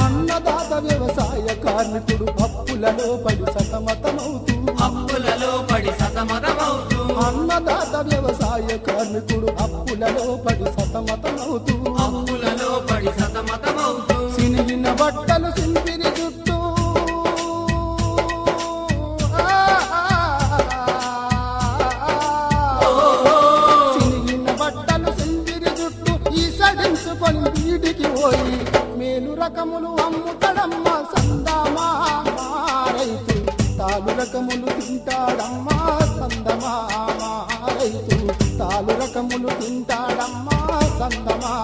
అన్నదాత వ్యవసాయ కార్మికుడు అప్పులలో పడి సతమతమవుతూ అన్నదాత వ్యవసాయ కార్మికుడు అప్పులలో పడి సతమతమవుతూ సినిగిన బట్టలు సింపిరి జుట్టు సినిగిన బట్టలు సింపిరి జుట్టు ఈసడించుకొని వీడికి పోయి మేలు రకములు అమ్ముతాడమ్మా సందమా రైతు తాలు రకములు తింటాడమ్మా సందమా రైతు తాలు రకములు తింటాడమ్మా సందమా